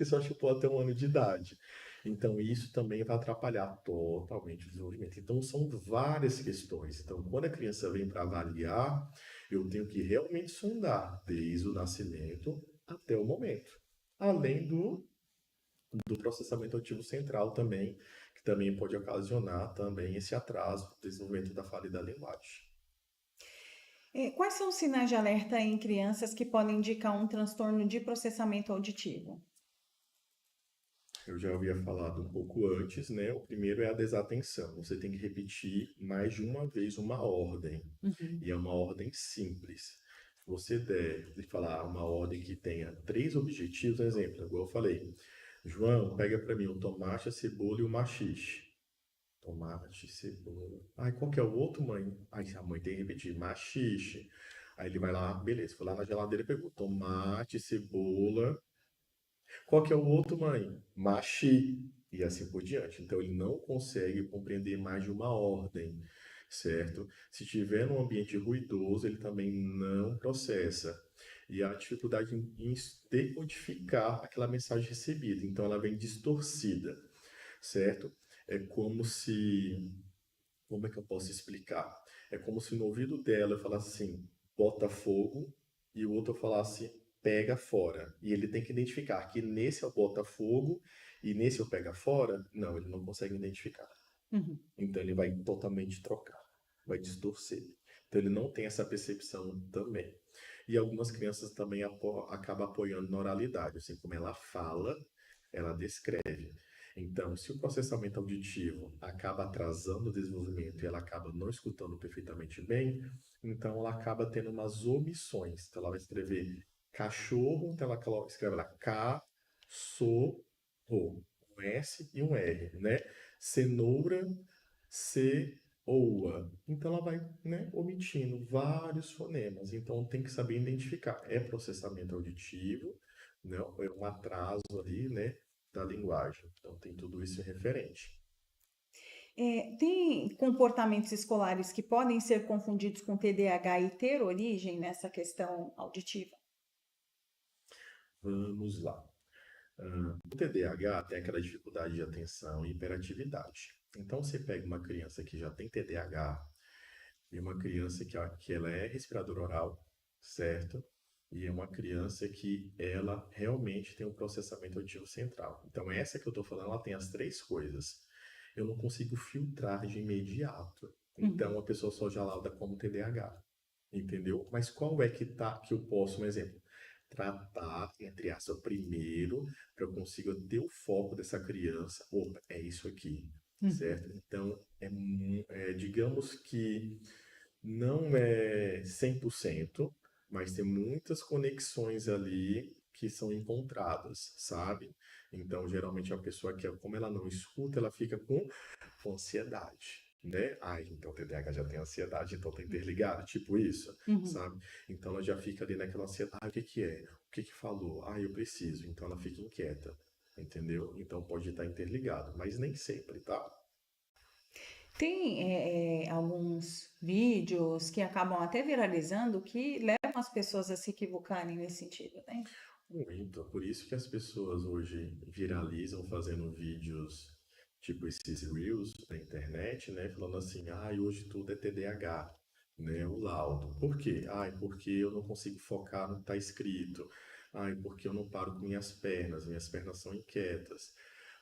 Speaker 3: E só chupou até 1 ano de idade. Então, isso também vai atrapalhar totalmente o desenvolvimento. Então, são várias questões. Então, quando a criança vem para avaliar, eu tenho que realmente sondar desde o nascimento até o momento. Além do processamento auditivo central também, que também pode ocasionar também esse atraso no desenvolvimento da fala e da linguagem.
Speaker 2: Quais são os sinais de alerta em crianças que podem indicar um transtorno de processamento auditivo?
Speaker 3: Eu já havia falado um pouco antes, né? O primeiro é a desatenção. Você tem que repetir mais de uma vez uma ordem.
Speaker 2: Uhum.
Speaker 3: E é uma ordem simples. Se você deve falar uma ordem que tenha 3 objetivos, exemplo, igual eu falei. João, pega para mim o tomate, a cebola e o maxixe. Tomate, cebola. Ai, qual que é o outro, mãe? Ai, a mãe tem que repetir, maxixe. Aí ele vai lá, beleza, foi lá na geladeira e pegou tomate, cebola. Qual que é o outro, mãe? Machi. E assim por diante. Então ele não consegue compreender mais de uma ordem, certo? Se tiver num ambiente ruidoso, ele também não processa. E a dificuldade em decodificar aquela mensagem recebida. Então ela vem distorcida, certo? É como se. Como é que eu posso explicar? É como se no ouvido dela eu falasse assim, bota fogo, e o outro falasse, pega fora. E ele tem que identificar que nesse é o bota fogo e nesse é o pega fora. Não, ele não consegue identificar.
Speaker 2: Uhum.
Speaker 3: Então ele vai totalmente trocar, vai distorcer. Então ele não tem essa percepção também. E algumas crianças também acabam apoiando na oralidade, assim como ela fala, ela descreve. Então, se o processamento auditivo acaba atrasando o desenvolvimento e ela acaba não escutando perfeitamente bem, então ela acaba tendo umas omissões. Então, ela vai escrever cachorro, então ela escreve lá K, so, o, um S e um R, né? Cenoura, C, oa. Então ela vai, né, omitindo vários fonemas. Então tem que saber identificar. É processamento auditivo, né? É um atraso ali, né, da linguagem. Então tem tudo isso referente.
Speaker 2: Tem comportamentos escolares que podem ser confundidos com TDAH e ter origem nessa questão auditiva?
Speaker 3: Vamos lá. O TDAH tem aquela dificuldade de atenção e hiperatividade. Então você pega uma criança que já tem TDAH e uma criança que ela é respiradora oral, certo? E é uma criança que ela realmente tem um processamento auditivo central. Então, essa que eu estou falando, ela tem as 3 coisas. Eu não consigo filtrar de imediato.
Speaker 2: Uhum.
Speaker 3: Então, a pessoa só já lauda como TDAH, entendeu? Mas qual é que tá que eu posso, um exemplo, tratar, entre aspas, primeiro, para eu consiga ter o foco dessa criança. Opa, é isso aqui,
Speaker 2: Uhum.
Speaker 3: certo? Então, digamos que não é 100%, mas tem muitas conexões ali que são encontradas, sabe? Então, geralmente a pessoa que, como ela não escuta, ela fica com ansiedade, né? Ai, então o TDAH já tem ansiedade, então tá interligado, tipo isso,
Speaker 2: Uhum.
Speaker 3: sabe? Então ela já fica ali naquela ansiedade, o que que é? O que que falou? Ah, eu preciso. Então ela fica inquieta, entendeu? Então pode estar interligado, mas nem sempre, tá?
Speaker 2: Tem alguns vídeos que acabam até viralizando que levam as pessoas a se equivocarem nesse sentido, né?
Speaker 3: Muito. Por isso que as pessoas hoje viralizam fazendo vídeos tipo esses Reels na internet, né? Falando assim, hoje tudo é TDAH, né? O laudo. Por quê? Porque eu não consigo focar no que está escrito. Porque eu não paro com minhas pernas são inquietas.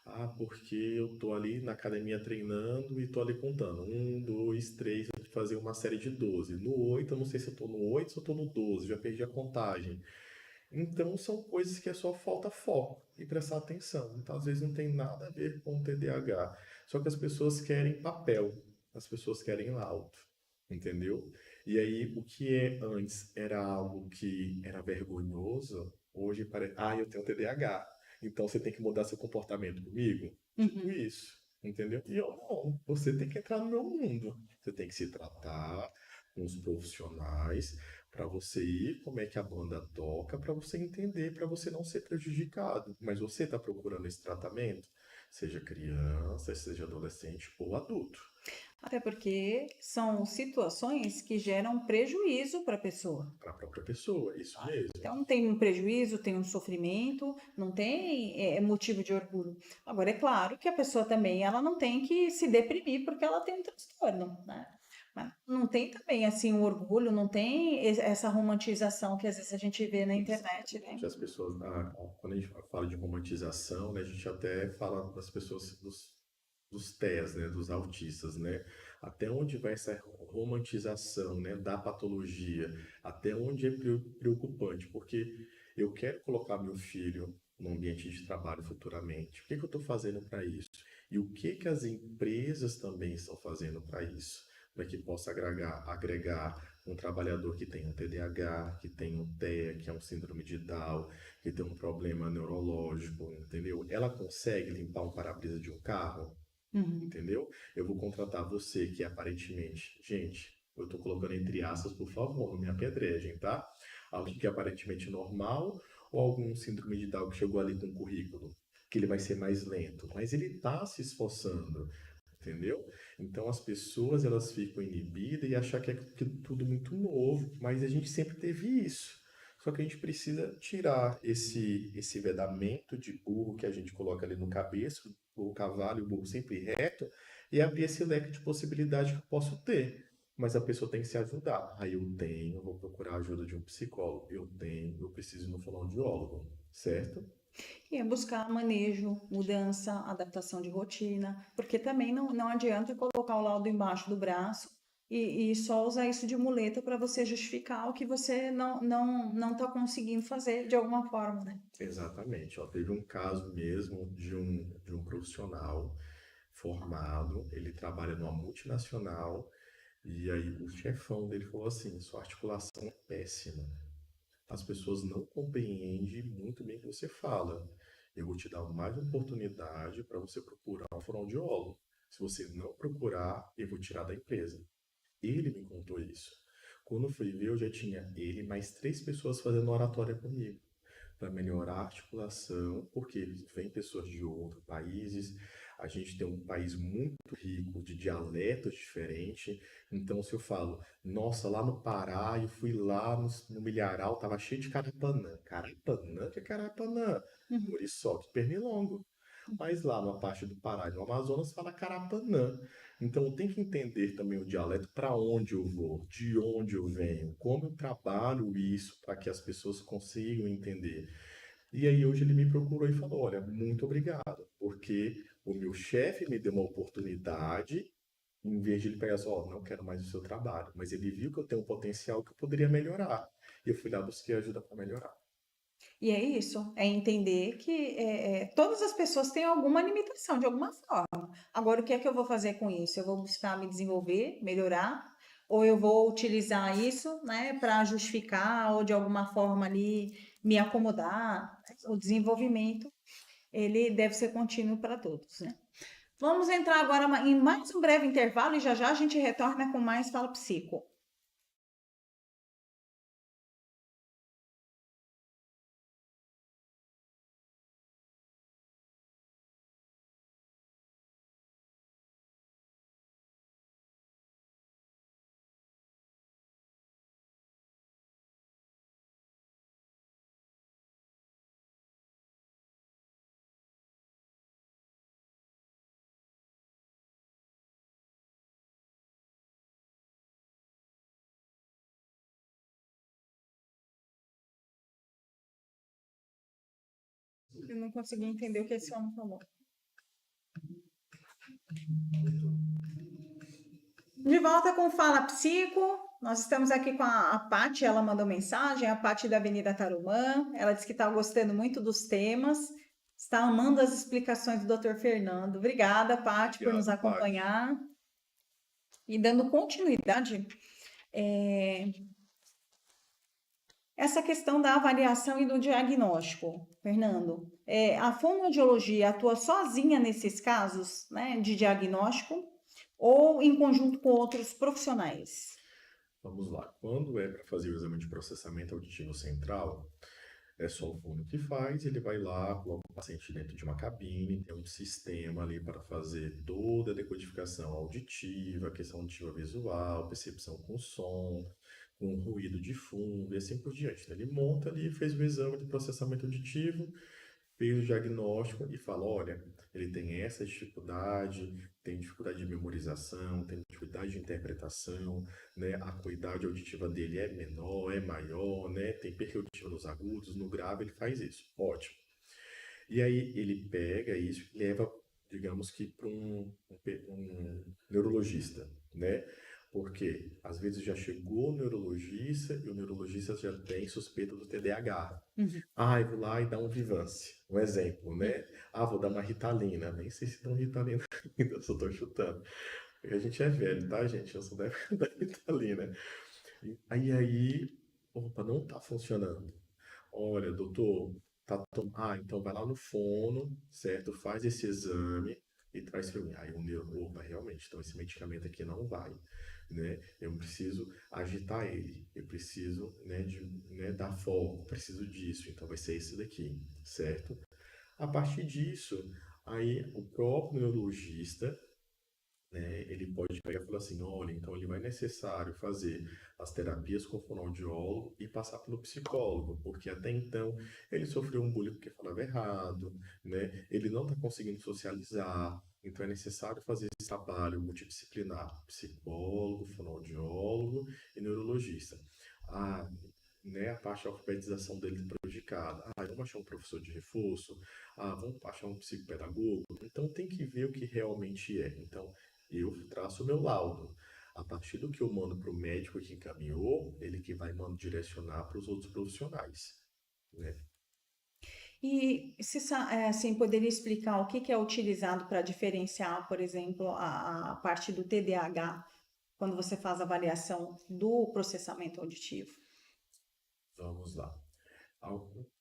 Speaker 3: Ah, porque eu tô ali na academia treinando e tô ali contando. Um, dois, três, eu tenho que fazer uma série de 12. No 8 eu não sei se eu tô no 8 ou se eu tô no 12, já perdi a contagem. Então, são coisas que é só falta foco e prestar atenção. Então, às vezes, não tem nada a ver com o TDAH. Só que as pessoas querem papel, as pessoas querem laudo, entendeu? E aí, o que antes era algo que era vergonhoso, hoje parece, ah, eu tenho TDAH, então você tem que mudar seu comportamento comigo? Tipo
Speaker 2: Uhum.
Speaker 3: isso, entendeu? E eu não, você tem que entrar no meu mundo. Você tem que se tratar com os profissionais para você ir como é que a banda toca, para você entender, para você não ser prejudicado. Mas você está procurando esse tratamento, seja criança, seja adolescente ou adulto,
Speaker 2: Até porque são situações que geram prejuízo para a pessoa.
Speaker 3: para a própria pessoa, isso mesmo.
Speaker 2: Então, tem um prejuízo, tem um sofrimento, não tem motivo de orgulho. Agora, é claro que a pessoa também ela não tem que se deprimir porque ela tem um transtorno, né? Mas não tem também assim um orgulho, não tem essa romantização que às vezes a gente vê na internet, né?
Speaker 3: As pessoas, quando a gente fala de romantização, né, a gente até fala das pessoas, dos TEAs, né, dos autistas, né? Até onde vai essa romantização, né, da patologia? Até onde é preocupante? Porque eu quero colocar meu filho no ambiente de trabalho futuramente. O que que eu estou fazendo para isso? E o que que as empresas também estão fazendo para isso? Para que possa agregar um trabalhador que tem um TDAH, que tem um TEA, que é um síndrome de Down, que tem um problema neurológico, entendeu? Ela consegue limpar um para-brisa de um carro?
Speaker 2: Uhum.
Speaker 3: Entendeu? Eu vou contratar você que aparentemente, gente, eu estou colocando entre aspas, por favor, não me apedrejem, tá? Alguém que é aparentemente normal ou algum síndrome de Down que chegou ali com um currículo, que ele vai ser mais lento, mas ele está se esforçando, entendeu? Então as pessoas elas ficam inibidas e acham que é tudo muito novo, mas a gente sempre teve isso. Só que a gente precisa tirar esse vedamento de burro que a gente coloca ali no cabeça, o cavalo e o burro sempre reto, e abrir esse leque de possibilidades que eu posso ter. Mas a pessoa tem que se ajudar. Aí eu tenho, eu vou procurar a ajuda de um psicólogo. Eu tenho, eu preciso ir no fonoaudiólogo, certo?
Speaker 2: E é buscar manejo, mudança, adaptação de rotina, porque também não adianta colocar o laudo embaixo do braço e só usar isso de muleta para você justificar o que você não está conseguindo fazer de alguma forma, né?
Speaker 3: Exatamente. Ó, teve um caso mesmo de um profissional formado, ele trabalha numa multinacional, e aí o chefão dele falou assim: sua articulação é péssima. As pessoas não compreendem muito bem o que você fala. Eu vou te dar mais uma oportunidade para você procurar um fonoaudiólogo. Se você não procurar, eu vou tirar da empresa. Ele me contou isso. Quando eu fui ver, eu já tinha ele mais três pessoas fazendo oratória comigo para melhorar a articulação, porque vem pessoas de outros países, a gente tem um país muito rico de dialetos diferentes, então se eu falo, nossa, lá no Pará, eu fui lá no Milharal, tava cheio de carapanã. Carapanã? Que é carapanã?
Speaker 2: Uhum.
Speaker 3: Muriçoca e pernilongo. Mas lá na parte do Pará e no Amazonas fala carapanã. Então eu tenho que entender também o dialeto, para onde eu vou, de onde eu venho, como eu trabalho isso para que as pessoas consigam entender. E aí hoje ele me procurou e falou: olha, muito obrigado, porque o meu chefe me deu uma oportunidade, em vez de ele pegar só, não quero mais o seu trabalho, mas ele viu que eu tenho um potencial que eu poderia melhorar. E eu fui lá buscar ajuda para melhorar.
Speaker 2: E é isso, é entender que todas as pessoas têm alguma limitação de alguma forma. Agora, o que é que eu vou fazer com isso? Eu vou buscar me desenvolver, melhorar, ou eu vou utilizar isso, né, para justificar ou de alguma forma ali me acomodar? O desenvolvimento, ele deve ser contínuo para todos, né? Vamos entrar agora em mais um breve intervalo e já já a gente retorna com mais Fala Psico. Eu não consegui entender o que esse homem falou. De volta com Fala Psico. Nós estamos aqui com a Paty, ela mandou mensagem, a Paty da Avenida Tarumã. Ela disse que está gostando muito dos temas, está amando as explicações do Dr. Fernando. Obrigada, Paty, por nos
Speaker 3: Obrigado, Paty.
Speaker 2: acompanhar. E dando continuidade, essa questão da avaliação e do diagnóstico, Fernando. A fonoaudiologia atua sozinha nesses casos, né, de diagnóstico ou em conjunto com outros profissionais?
Speaker 3: Vamos lá. Quando é para fazer o exame de processamento auditivo central, é só o fono que faz, ele vai lá, coloca o paciente dentro de uma cabine, tem um sistema ali para fazer toda a decodificação auditiva, questão auditiva visual, percepção com som, com ruído de fundo e assim por diante. Então, ele monta ali, fez o exame de processamento auditivo, fez o diagnóstico e fala, olha, ele tem essa dificuldade, tem dificuldade de memorização, tem dificuldade de interpretação, né? A acuidade auditiva dele é menor, é maior, né? Tem perca auditiva nos agudos, no grave ele faz isso. Ótimo. E aí ele pega isso e leva, digamos que para um neurologista, né? Porque às vezes já chegou o neurologista e o neurologista já tem suspeita do TDAH. Ah, eu vou lá e dar um Vivance, um exemplo, né? Ah, vou dar uma Ritalina. Nem sei se dá um Ritalina ainda, só tô chutando. Porque a gente é velho, tá, gente? Eu só devo dar Ritalina. Aí, opa, não tá funcionando. Olha, doutor, então vai lá no fono, certo? Faz esse exame e traz para mim. Aí o neuro, opa, realmente, então esse medicamento aqui não vai, né? Eu preciso agitar ele, eu preciso, né, dar foco, preciso disso, então vai ser esse daqui, certo? A partir disso, aí o próprio neurologista, né, ele pode pegar e falar assim, olha, então ele vai necessário fazer as terapias com o fonoaudiólogo e passar pelo psicólogo, porque até então ele sofreu um bullying porque falava errado, né? Ele não está conseguindo socializar, então é necessário fazer esse trabalho multidisciplinar, psicólogo, fonoaudiólogo e neurologista. Ah, né, a parte de alfabetização dele prejudicada. Ah, vamos achar um professor de reforço. Ah, vamos achar um psicopedagogo. Então tem que ver o que realmente é. Então eu traço o meu laudo. A partir do que eu mando para o médico que encaminhou, ele que vai direcionar para os outros profissionais, né?
Speaker 2: E se assim, poderia explicar o que é utilizado para diferenciar, por exemplo, a parte do TDAH, quando você faz a avaliação do processamento auditivo?
Speaker 3: Vamos lá.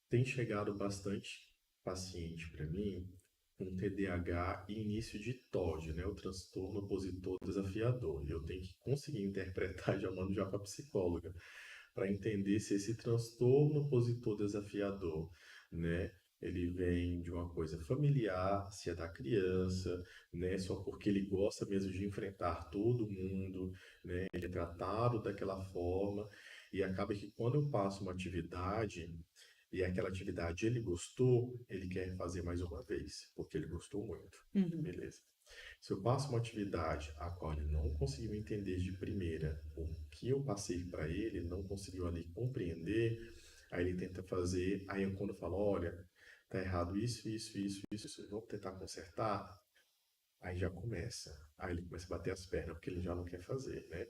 Speaker 3: Tem chegado bastante paciente para mim com TDAH e início de TOD, né? O transtorno opositor desafiador. E eu tenho que conseguir interpretar, já mando já para a psicóloga, para entender se esse transtorno opositor desafiador, né? Ele vem de uma coisa familiar, se é da criança, né? Só porque ele gosta mesmo de enfrentar todo mundo, né? Ele é tratado daquela forma e acaba que quando eu passo uma atividade e aquela atividade ele gostou, ele quer fazer mais uma vez, porque ele gostou muito. Beleza. Se eu passo uma atividade a qual ele não conseguiu entender de primeira o que eu passei para ele, não conseguiu ali compreender, aí ele tenta fazer, aí eu quando eu falo, olha, tá errado isso, vamos tentar consertar, aí já começa. Aí ele começa a bater as pernas porque ele já não quer fazer, né?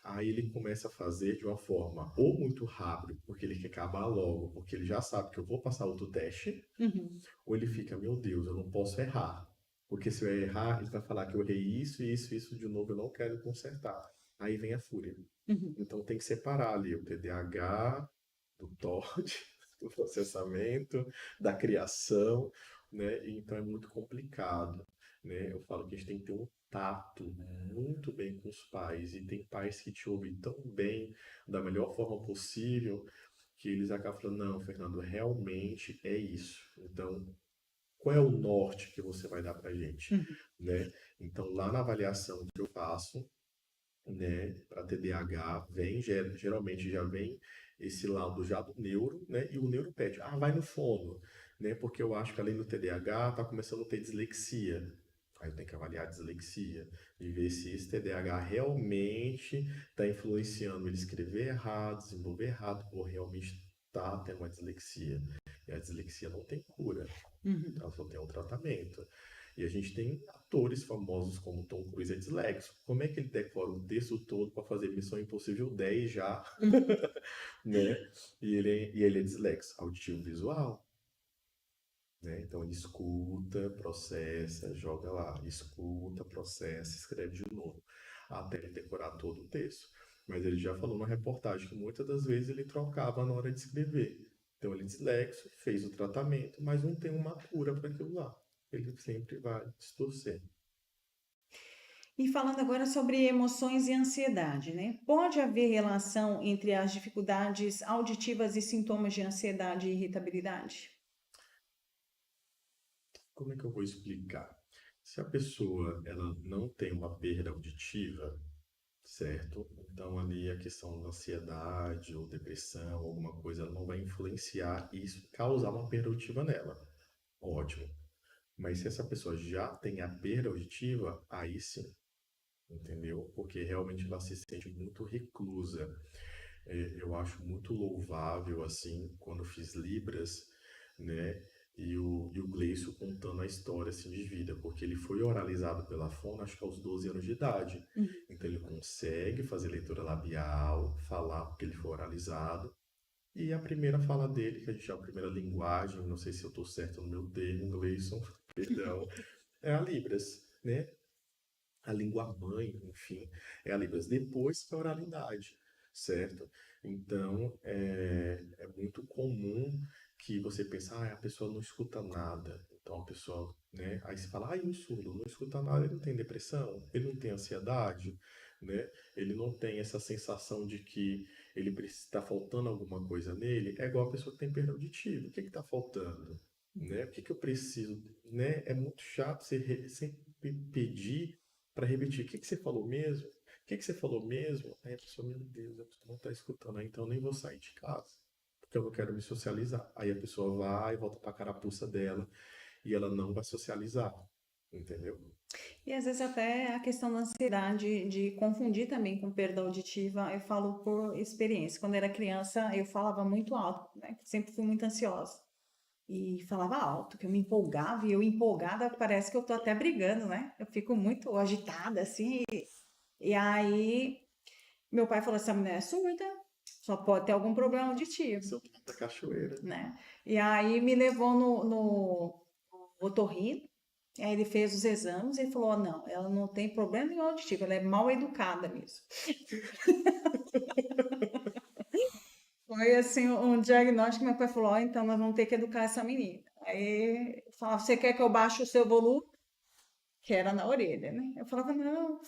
Speaker 3: Aí ele começa a fazer de uma forma ou muito rápido, porque ele quer acabar logo, porque ele já sabe que eu vou passar outro teste, ou ele fica, meu Deus, eu não posso errar. Porque se eu errar, ele vai falar que eu errei isso de novo, eu não quero consertar. Aí vem a fúria. Então tem que separar ali o TDAH do TOD, do processamento, da criação, né? Então é muito complicado, né? Eu falo que a gente tem que ter um tato muito bem com os pais, e tem pais que te ouvem tão bem, da melhor forma possível, que eles acabam falando, não, Fernando, realmente é isso. Então, qual é o norte que você vai dar pra gente, né? Então, lá na avaliação que eu faço, né, para TDAH, geralmente já vem esse laudo já do neuro, né? E o neuro pede, vai no fono, né? Porque eu acho que além do TDAH, tá começando a ter dislexia. Aí eu tenho que avaliar a dislexia e ver se esse TDAH realmente está influenciando ele escrever errado, desenvolver errado, ou realmente está tendo uma dislexia. E a dislexia não tem cura, ela só tem um tratamento. E a gente tem atores famosos como Tom Cruise é dislexo. Como é que ele decora o texto todo para fazer Missão Impossível 10 já, né? E ele é dislexo, auditivo visual, né? Então ele escuta, processa, joga lá, escuta, processa, escreve de novo, até ele decorar todo o texto. Mas ele já falou na reportagem que muitas das vezes ele trocava na hora de escrever. Então ele é dislexo, fez o tratamento, mas não tem uma cura para aquilo lá. Ele sempre vai distorcer.
Speaker 2: E falando agora sobre emoções e ansiedade, né? Pode haver relação entre as dificuldades auditivas e sintomas de ansiedade e irritabilidade?
Speaker 3: Como é que eu vou explicar? Se a pessoa ela não tem uma perda auditiva, certo? Então ali a questão da ansiedade ou depressão, alguma coisa, ela não vai influenciar isso, causar uma perda auditiva nela. Ótimo. Mas se essa pessoa já tem a perda auditiva, aí sim, entendeu? Porque realmente ela se sente muito reclusa. Eu acho muito louvável, assim, quando eu fiz Libras, né? E o Gleison contando a história, assim, de vida, porque ele foi oralizado pela fono, acho que aos 12 anos de idade.
Speaker 2: Uhum.
Speaker 3: Então ele consegue fazer leitura labial, falar porque ele foi oralizado. E a primeira fala dele, que a gente chama a primeira linguagem, não sei se eu estou certo no meu termo, Gleison, perdão, é a Libras, né? A língua mãe, enfim, é a Libras. Depois que a oralidade, certo? Então, é muito comum que você pense, a pessoa não escuta nada. Então, a pessoa, né? Aí você fala, e o surdo não escuta nada, ele não tem depressão, ele não tem ansiedade, né? Ele não tem essa sensação de que ele está faltando alguma coisa nele. É igual a pessoa que tem perda auditiva. O que está faltando? Né? O que eu preciso? Né? É muito chato você sempre pedir para repetir. O que você falou mesmo? O que você falou mesmo? Aí a pessoa, meu Deus, a pessoa não está escutando. Então eu nem vou sair de casa, porque eu não quero me socializar. Aí a pessoa vai, volta para a carapuça dela e ela não vai socializar. Entendeu?
Speaker 2: E às vezes até a questão da ansiedade de confundir também com perda auditiva, eu falo por experiência. Quando eu era criança, eu falava muito alto, né? Sempre fui muito ansiosa. E falava alto, que eu me empolgava, e eu empolgada parece que eu tô até brigando, né? Eu fico muito agitada, assim. E aí, meu pai falou: essa mulher é surda, só pode ter algum problema auditivo,
Speaker 3: Seu toque da cachoeira.
Speaker 2: né? E aí me levou no otorrino, aí ele fez os exames e falou: não, ela não tem problema nenhum auditivo, ela é mal educada mesmo. Foi assim um diagnóstico que meu pai falou: ó, então nós vamos ter que educar essa menina. Aí eu falava: você quer que eu baixe o seu volume? Que era na orelha, né? Eu falava: não,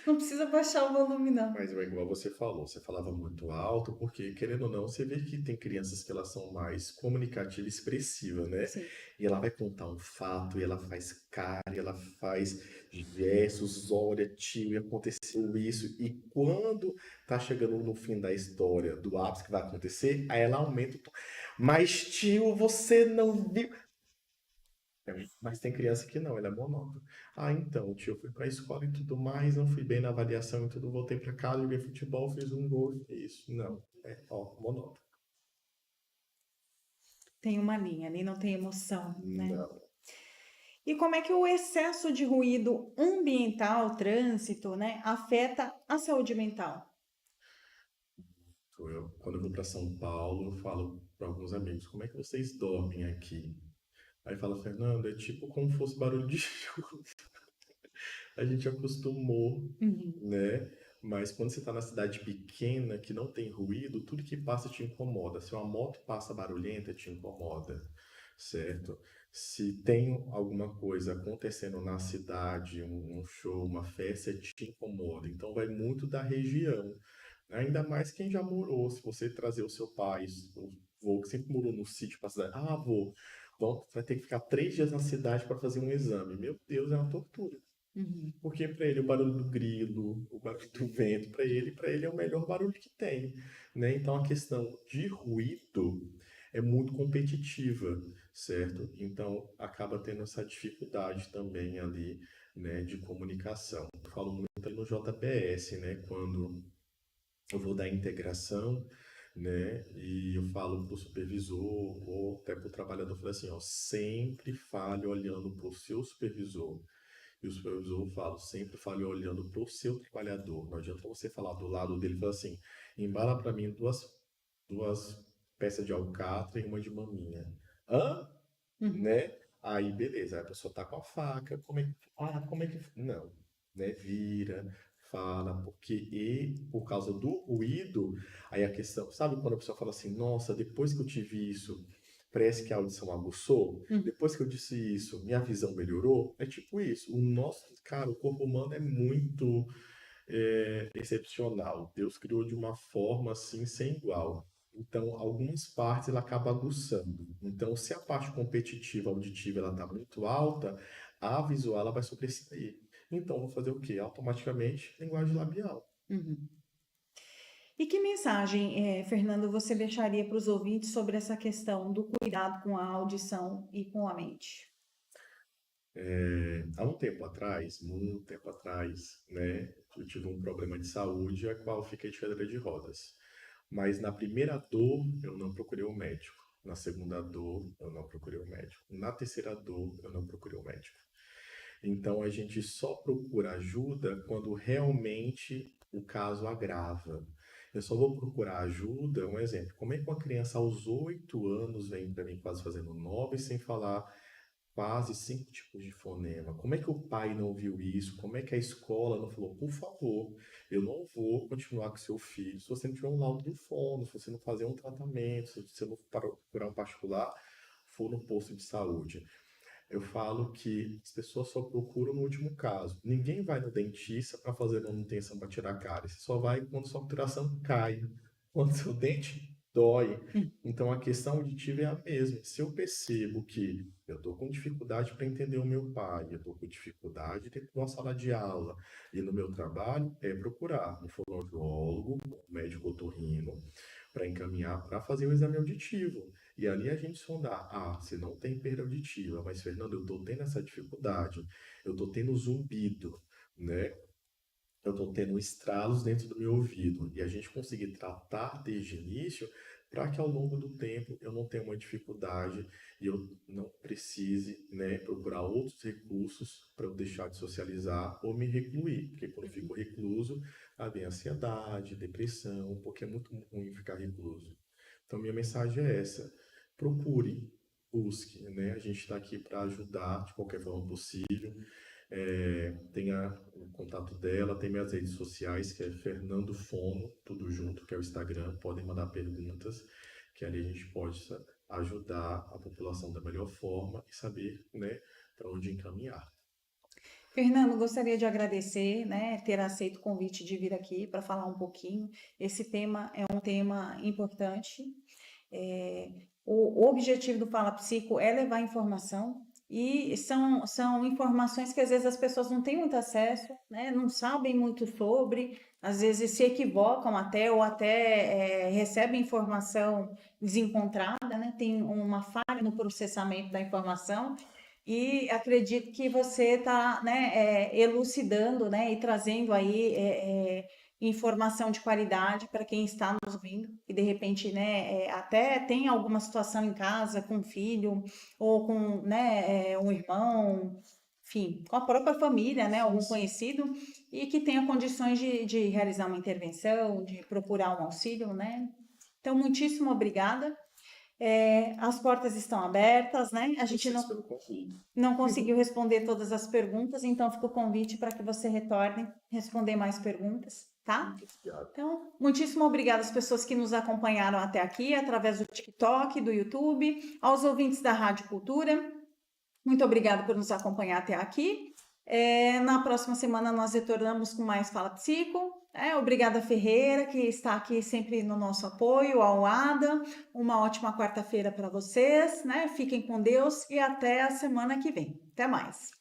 Speaker 2: não precisa baixar o volume, não.
Speaker 3: Mas é igual você falou, você falava muito alto, porque querendo ou não, você vê que tem crianças que elas são mais comunicativas e expressivas, né?
Speaker 2: Sim.
Speaker 3: E ela vai contar um fato, e ela faz cara, e ela faz gestos, olha, tio, e aconteceu isso. E quando tá chegando no fim da história, do ápice que vai acontecer, aí ela aumenta o tom. Mas, tio, você não viu. Mas tem criança que não, ela é monótona. Então, tio, eu fui pra escola e tudo mais, não fui bem na avaliação e tudo, voltei pra casa, joguei futebol, fiz um gol, isso. Não, monótono.
Speaker 2: Tem uma linha ali, não tem emoção, né?
Speaker 3: Não.
Speaker 2: E como é que o excesso de ruído ambiental, trânsito, né, afeta a saúde mental?
Speaker 3: Quando eu vou pra São Paulo, eu falo para alguns amigos, como é que vocês dormem aqui? Aí fala, Fernando, é tipo como fosse barulho de chuva. A gente acostumou,
Speaker 2: Uhum.
Speaker 3: né? Mas quando você está na cidade pequena, que não tem ruído, tudo que passa te incomoda. Se uma moto passa barulhenta, te incomoda, certo? Se tem alguma coisa acontecendo na cidade, um show, uma festa, te incomoda. Então vai muito da região. Ainda mais quem já morou. Se você trazer o seu pai, o vô que sempre morou no sítio para a cidade, vô, vai ter que ficar 3 dias na cidade para fazer um exame. Meu Deus, é uma tortura.
Speaker 2: Uhum.
Speaker 3: Porque para ele o barulho do grilo, o barulho do vento, para ele é o melhor barulho que tem, né? Então a questão de ruído é muito competitiva, certo? Então acaba tendo essa dificuldade também ali, né, de comunicação. Eu falo muito ali no JBS, né, quando eu vou dar integração, né? E eu falo para o supervisor ou até para o trabalhador, eu falo assim, ó, sempre fale olhando para o seu supervisor. E o supervisor, eu falo, sempre fale olhando para o seu trabalhador. Não adianta você falar do lado dele e falar assim, embala para mim duas peças de alcatra e uma de maminha. Hã?
Speaker 2: Uhum.
Speaker 3: Né? Aí, beleza, aí a pessoa tá com a faca, como é que, não, né? Vira, fala, porque por causa do ruído, aí a questão, sabe quando a pessoa fala assim, nossa, depois que eu tive isso, parece que a audição aguçou,
Speaker 2: Uhum.
Speaker 3: depois que eu disse isso, minha visão melhorou, é tipo isso, o nosso, cara, o corpo humano é muito excepcional. Deus criou de uma forma assim sem igual. Então, algumas partes ela acaba aguçando. Então, se a parte competitiva auditiva ela está muito alta, a visual ela vai sobressair. Então, vou fazer o quê? Automaticamente, linguagem labial.
Speaker 2: Uhum. E que mensagem, Fernando, você deixaria para os ouvintes sobre essa questão do cuidado com a audição e com a mente?
Speaker 3: Há um tempo atrás, muito tempo atrás, né, eu tive um problema de saúde, a qual eu fiquei de cadeira de rodas. Mas na primeira dor, eu não procurei o médico. Na segunda dor, eu não procurei o médico. Na terceira dor, eu não procurei o médico. Então a gente só procura ajuda quando realmente o caso agrava. Eu só vou procurar ajuda, um exemplo, como é que uma criança aos 8 anos vem para mim quase fazendo 9 sem falar quase 5 tipos de fonema. Como é que o pai não viu isso? Como é que a escola não falou, por favor, eu não vou continuar com seu filho se você não tiver um laudo do fono, se você não fazer um tratamento, se você não procurar um particular, for no posto de saúde. Eu falo que as pessoas só procuram no último caso. Ninguém vai no dentista para fazer manutenção para tirar cárie. Você só vai quando sua obturação cai, quando seu dente dói.
Speaker 2: Hum.
Speaker 3: Então a questão auditiva é a mesma. Se eu percebo que eu estou com dificuldade para entender o meu pai, eu estou com dificuldade dentro de uma sala de aula e no meu trabalho, é procurar um fonoaudiólogo, um médico otorrino, para encaminhar para fazer o exame auditivo. E ali a gente sondar, você não tem perda auditiva, mas Fernando, eu estou tendo essa dificuldade, eu estou tendo zumbido, né? Eu estou tendo estralos dentro do meu ouvido. E a gente conseguir tratar desde o início para que ao longo do tempo eu não tenha uma dificuldade e eu não precise, né, procurar outros recursos para eu deixar de socializar ou me recluir. Porque quando eu fico recluso, vem ansiedade, depressão, porque é muito ruim ficar recluso. Então, minha mensagem é essa: procure, busque, né? A gente está aqui para ajudar de qualquer forma possível. Tenha o contato dela, tem minhas redes sociais, que é Fernando Fono, tudo junto, que é o Instagram. Podem mandar perguntas, que ali a gente pode ajudar a população da melhor forma e saber, né, para onde encaminhar.
Speaker 2: Fernando, gostaria de agradecer, né, ter aceito o convite de vir aqui para falar um pouquinho. Esse tema é um tema importante. O objetivo do Fala Psico é levar informação e são informações que às vezes as pessoas não têm muito acesso, né, não sabem muito sobre, às vezes se equivocam até ou até recebem informação desencontrada, né, tem uma falha no processamento da informação. E acredito que você está, né, elucidando, né, e trazendo aí informação de qualidade para quem está nos ouvindo e de repente, né, até tem alguma situação em casa com um filho ou com, né, um irmão, enfim, com a própria família, né, algum conhecido e que tenha condições de realizar uma intervenção, de procurar um auxílio, né? Então, muitíssimo obrigada. As portas estão abertas, né? A gente
Speaker 3: Vocês pelo convite.
Speaker 2: não conseguiu responder todas as perguntas, então fica o convite para que você retorne responder mais perguntas, tá?
Speaker 3: Muito obrigado.
Speaker 2: Então, muitíssimo obrigada às pessoas que nos acompanharam até aqui, através do TikTok, do YouTube, aos ouvintes da Rádio Cultura. Muito obrigada por nos acompanhar até aqui. Na próxima semana nós retornamos com mais Fala Psico. Obrigada, Ferreira, que está aqui sempre no nosso apoio, ao Adam. Uma ótima quarta-feira para vocês, né? Fiquem com Deus e até a semana que vem. Até mais.